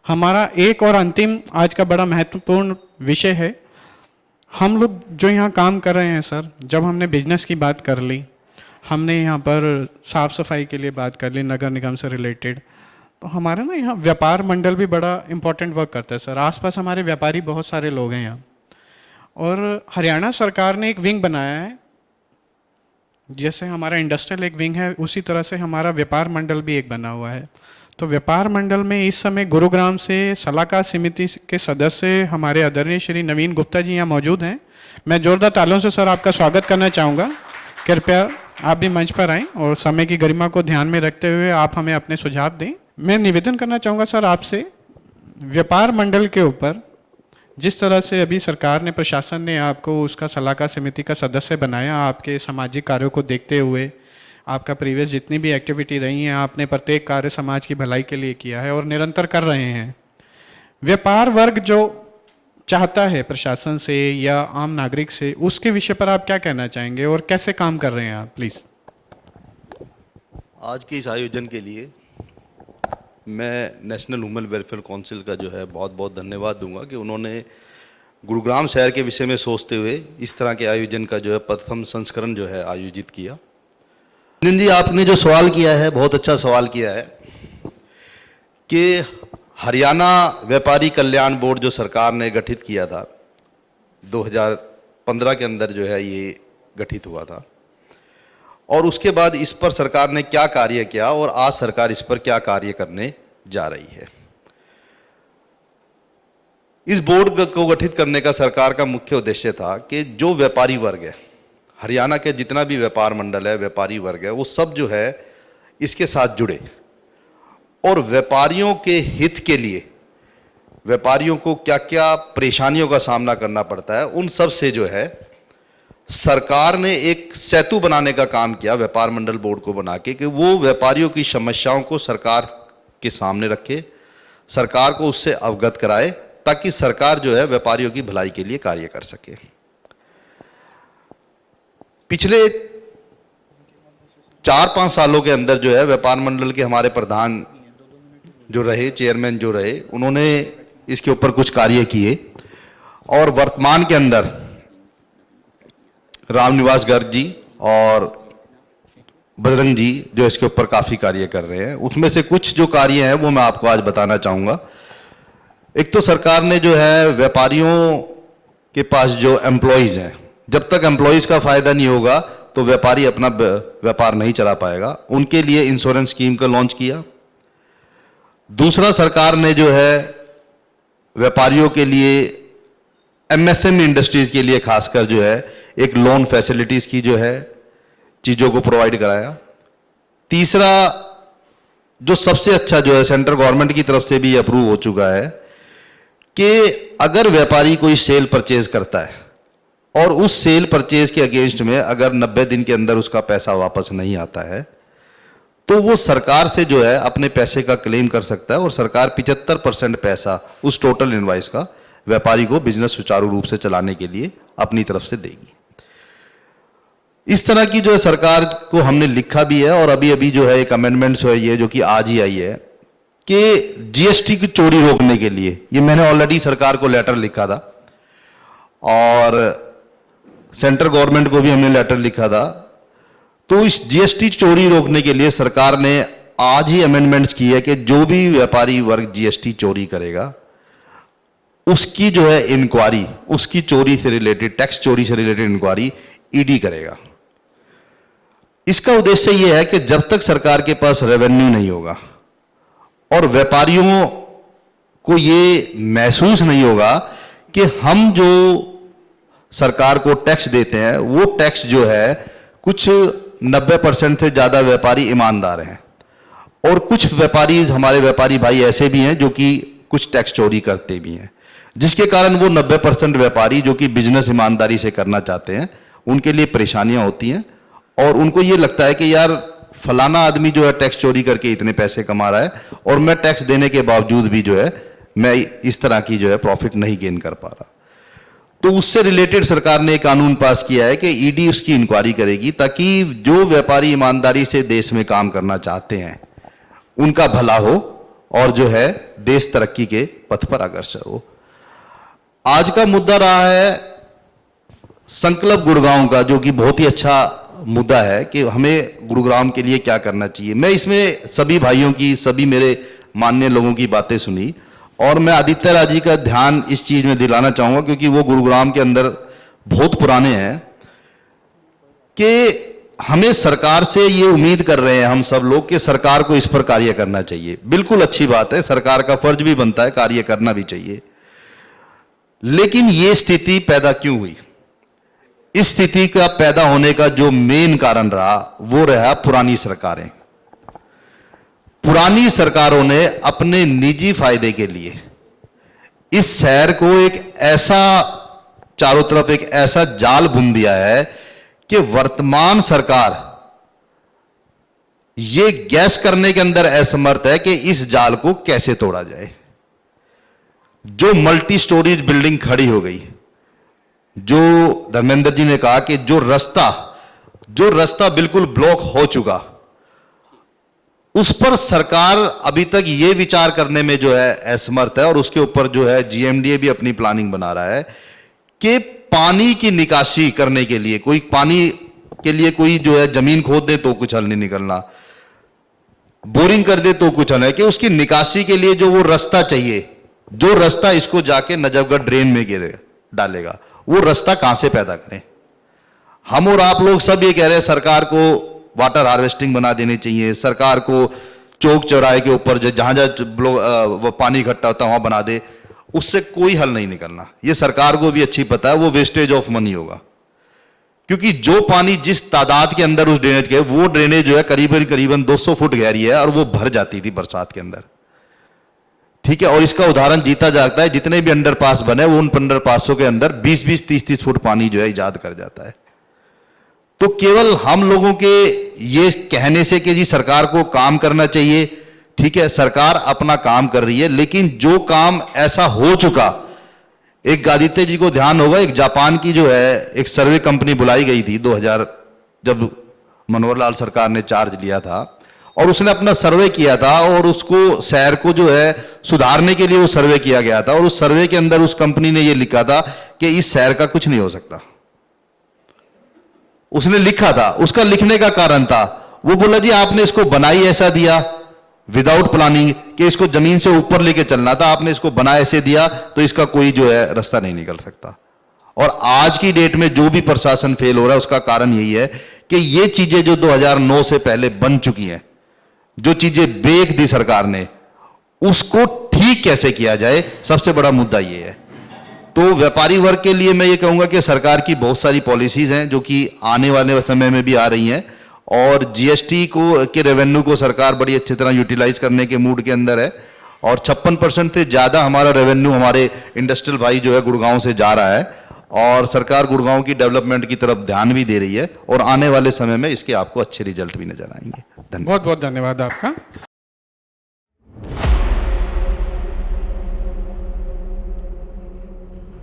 हमारा एक और अंतिम आज का बड़ा महत्वपूर्ण विषय है। हम लोग जो यहाँ काम कर रहे हैं सर, जब हमने बिजनेस की बात कर ली, हमने यहाँ पर साफ़ सफाई के लिए बात कर ली नगर निगम से रिलेटेड, तो हमारा ना यहाँ व्यापार मंडल भी बड़ा इम्पोर्टेंट वर्क करता है सर। आसपास हमारे व्यापारी बहुत सारे लोग हैं यहाँ, और हरियाणा सरकार ने एक विंग बनाया है। जैसे हमारा इंडस्ट्रियल एक विंग है, उसी तरह से हमारा व्यापार मंडल भी एक बना हुआ है। तो व्यापार मंडल में इस समय गुरुग्राम से सलाहकार समिति के सदस्य हमारे आदरणीय श्री नवीन गुप्ता जी यहाँ मौजूद हैं। मैं जोरदार तालियों से सर आपका स्वागत करना चाहूँगा। कृपया आप भी मंच पर आएँ और समय की गरिमा को ध्यान में रखते हुए आप हमें अपने सुझाव दें। मैं निवेदन करना चाहूँगा सर आपसे, व्यापार मंडल के ऊपर जिस तरह से अभी सरकार ने, प्रशासन ने आपको उसका सलाहकार समिति का सदस्य बनाया, आपके सामाजिक कार्यों को देखते हुए, आपका प्रीवियस जितनी भी एक्टिविटी रही हैं, आपने प्रत्येक कार्य समाज की भलाई के लिए किया है और निरंतर कर रहे हैं। व्यापार वर्ग जो चाहता है प्रशासन से या आम नागरिक से, उसके विषय पर आप क्या कहना चाहेंगे और कैसे काम कर रहे हैं आप, प्लीज़? आज के इस आयोजन के लिए मैं नेशनल वुमेन वेलफेयर काउंसिल का जो है बहुत बहुत धन्यवाद दूंगा कि उन्होंने गुरुग्राम शहर के विषय में सोचते हुए इस तरह के आयोजन का जो है प्रथम संस्करण जो है आयोजित किया। नितिन जी, आपने जो सवाल किया है बहुत अच्छा सवाल किया है कि हरियाणा व्यापारी कल्याण बोर्ड जो सरकार ने गठित किया था 2015 के अंदर जो है ये गठित हुआ था, और उसके बाद इस पर सरकार ने क्या कार्य किया और आज सरकार इस पर क्या कार्य करने जा रही है। इस बोर्ड को गठित करने का सरकार का मुख्य उद्देश्य था कि जो व्यापारी वर्ग है, हरियाणा के जितना भी व्यापार मंडल है, व्यापारी वर्ग है, वो सब जो है इसके साथ जुड़े और व्यापारियों के हित के लिए व्यापारियों को क्या क्या परेशानियों का सामना करना पड़ता है, उन सब से जो है सरकार ने एक सेतु बनाने का काम किया व्यापार मंडल बोर्ड को बना के, कि वो व्यापारियों की समस्याओं को सरकार के सामने रखे, सरकार को उससे अवगत कराए, ताकि सरकार जो है व्यापारियों की भलाई के लिए कार्य कर सके। पिछले 4-5 सालों के अंदर जो है व्यापार मंडल के हमारे प्रधान जो रहे, चेयरमैन जो रहे, उन्होंने इसके ऊपर कुछ कार्य किए और वर्तमान के अंदर रामनिवास गर्ग जी और बजरंग जी जो इसके ऊपर काफ़ी कार्य कर रहे हैं। उसमें से कुछ जो कार्य हैं वो मैं आपको आज बताना चाहूँगा। एक तो सरकार ने जो है व्यापारियों के पास जो एम्प्लॉयज़ हैं, जब तक एम्प्लॉयज़ का फ़ायदा नहीं होगा तो व्यापारी अपना व्यापार नहीं चला पाएगा, उनके लिए इंश्योरेंस स्कीम का लॉन्च किया। दूसरा, सरकार ने जो है व्यापारियों के लिए, एमएसएमई इंडस्ट्रीज़ के लिए खासकर जो है एक लोन फैसिलिटीज़ की जो है चीज़ों को प्रोवाइड कराया। तीसरा, जो सबसे अच्छा जो है सेंट्रल गवर्नमेंट की तरफ से भी अप्रूव हो चुका है कि अगर व्यापारी कोई सेल परचेज करता है और उस सेल परचेज के अगेंस्ट में अगर 90 दिन के अंदर उसका पैसा वापस नहीं आता है तो वो सरकार से जो है अपने पैसे का क्लेम कर सकता है और सरकार 75% पैसा उस टोटल इनवॉइस का व्यापारी को बिजनेस सुचारू रूप से चलाने के लिए अपनी तरफ से देगी। इस तरह की जो है सरकार को हमने लिखा भी है और अभी अभी जो है एक अमेंडमेंट्स है ये जो कि आज ही आई है कि जीएसटी की चोरी रोकने के लिए, ये मैंने ऑलरेडी सरकार को लेटर लिखा था और सेंट्रल गवर्नमेंट को भी हमने लेटर लिखा था। तो इस जीएसटी चोरी रोकने के लिए सरकार ने आज ही अमेंडमेंट्स की है कि जो भी व्यापारी वर्ग जीएसटी चोरी करेगा उसकी जो है इंक्वायरी, उसकी चोरी से रिलेटेड, टैक्स चोरी से रिलेटेड इंक्वायरी ईडी करेगा। इसका उद्देश्य यह है कि जब तक सरकार के पास रेवेन्यू नहीं होगा और व्यापारियों को ये महसूस नहीं होगा कि हम जो सरकार को टैक्स देते हैं वो टैक्स जो है कुछ 90% से ज़्यादा व्यापारी ईमानदार हैं और कुछ व्यापारी, हमारे व्यापारी भाई ऐसे भी हैं जो कि कुछ टैक्स चोरी करते भी हैं, जिसके कारण वो 90% व्यापारी जो कि बिजनेस ईमानदारी से करना चाहते हैं उनके लिए परेशानियां होती हैं और उनको ये लगता है कि यार फलाना आदमी जो है टैक्स चोरी करके इतने पैसे कमा रहा है और मैं टैक्स देने के बावजूद भी जो है मैं इस तरह की जो है प्रॉफिट नहीं गेन कर पा रहा। तो उससे रिलेटेड सरकार ने एक कानून पास किया है कि ईडी उसकी इंक्वायरी करेगी ताकि जो व्यापारी ईमानदारी से देश में काम करना चाहते हैं उनका भला हो और जो है देश तरक्की के पथ पर अग्रसर हो। आज का मुद्दा रहा है संकल्प गुड़गांव का, जो कि बहुत ही अच्छा मुद्दा है कि हमें गुरुग्राम के लिए क्या करना चाहिए। मैं इसमें सभी भाइयों की, सभी मेरे माननीय लोगों की बातें सुनी और मैं आदित्य राज जी का ध्यान इस चीज में दिलाना चाहूंगा, क्योंकि वो गुरुग्राम के अंदर बहुत पुराने हैं, कि हमें सरकार से ये उम्मीद कर रहे हैं हम सब लोग कि सरकार को इस पर कार्य करना चाहिए। बिल्कुल अच्छी बात है, सरकार का फर्ज भी बनता है, कार्य करना भी चाहिए। लेकिन ये स्थिति पैदा क्यों हुई? इस स्थिति का पैदा होने का जो मेन कारण रहा वो रहा पुरानी सरकारें। पुरानी सरकारों ने अपने निजी फायदे के लिए इस शहर को एक ऐसा, चारों तरफ एक ऐसा जाल बुन दिया है कि वर्तमान सरकार ये गैस करने के अंदर असमर्थ है कि इस जाल को कैसे तोड़ा जाए। जो मल्टी स्टोरीज बिल्डिंग खड़ी हो गई, जो धर्मेंद्र जी ने कहा कि जो रास्ता बिल्कुल ब्लॉक हो चुका, उस पर सरकार अभी तक ये विचार करने में जो है असमर्थ है। और उसके ऊपर जो है जीएमडीए भी अपनी प्लानिंग बना रहा है कि पानी की निकासी करने के लिए, कोई पानी के लिए कोई जो है जमीन खोद दे तो कुछ हल नहीं निकलना, बोरिंग कर दे तो कुछ हल है, कि उसकी निकासी के लिए जो वो रास्ता चाहिए, जो रास्ता इसको जाके नजफगढ़ ड्रेन में डालेगा, वो रास्ता कहां से पैदा करें? हम और आप लोग सब ये कह रहे हैं सरकार को वाटर हार्वेस्टिंग बना देनी चाहिए, सरकार को चौक चौराहे के ऊपर जहां जहां पानी इकट्ठा होता है वहां बना दे। उससे कोई हल नहीं निकलना, ये सरकार को भी अच्छी पता है, वो वेस्टेज ऑफ मनी होगा। क्योंकि जो पानी जिस तादाद के अंदर उस ड्रेनेज के, वो ड्रेनेज जो है करीबन 200 फुट गहरी है और वो भर जाती थी बरसात के अंदर, ठीक है। और इसका उदाहरण जीता जाता है, जितने भी अंडरपास बने वो उन अंडरपासों के अंदर 20-20, 30-30 फुट पानी जो है इजाद कर जाता है। तो केवल हम लोगों के ये कहने से कि जी सरकार को काम करना चाहिए, ठीक है, सरकार अपना काम कर रही है, लेकिन जो काम ऐसा हो चुका, एक आदित्य जी को ध्यान होगा, एक जापान की जो है एक सर्वे कंपनी बुलाई गई थी 2000, जब मनोहर लाल सरकार ने चार्ज लिया था, और उसने अपना सर्वे किया था और उसको शहर को जो है सुधारने के लिए वो सर्वे किया गया था। और उस सर्वे के अंदर उस कंपनी ने ये लिखा था कि इस शहर का कुछ नहीं हो सकता। उसने लिखा था, उसका लिखने का कारण था, वो बोला जी आपने इसको बनाई ऐसा दिया विदाउट प्लानिंग कि इसको जमीन से ऊपर लेके चलना था, आपने इसको बना ऐसे दिया तो इसका कोई जो है रास्ता नहीं निकल सकता। और आज की डेट में जो भी प्रशासन फेल हो रहा है उसका कारण यही है कि ये चीजें जो 2009 से पहले बन चुकी हैं, जो चीजें बेच दी सरकार ने, उसको ठीक कैसे किया जाए, सबसे बड़ा मुद्दा ये है। तो व्यापारी वर्ग के लिए मैं ये कहूंगा कि सरकार की बहुत सारी पॉलिसीज हैं जो कि आने वाले समय में भी आ रही हैं, और जीएसटी को के रेवेन्यू को सरकार बड़ी अच्छी तरह यूटिलाइज करने के मूड के अंदर है। और 56% से ज्यादा हमारा रेवेन्यू हमारे इंडस्ट्रियल भाई जो है गुड़गांव से जा रहा है, और सरकार गुड़गांव की डेवलपमेंट की तरफ ध्यान भी दे रही है, और आने वाले समय में इसके आपको अच्छे रिजल्ट भी नजर आएंगे। धन्यवाद। बहुत बहुत धन्यवाद आपका।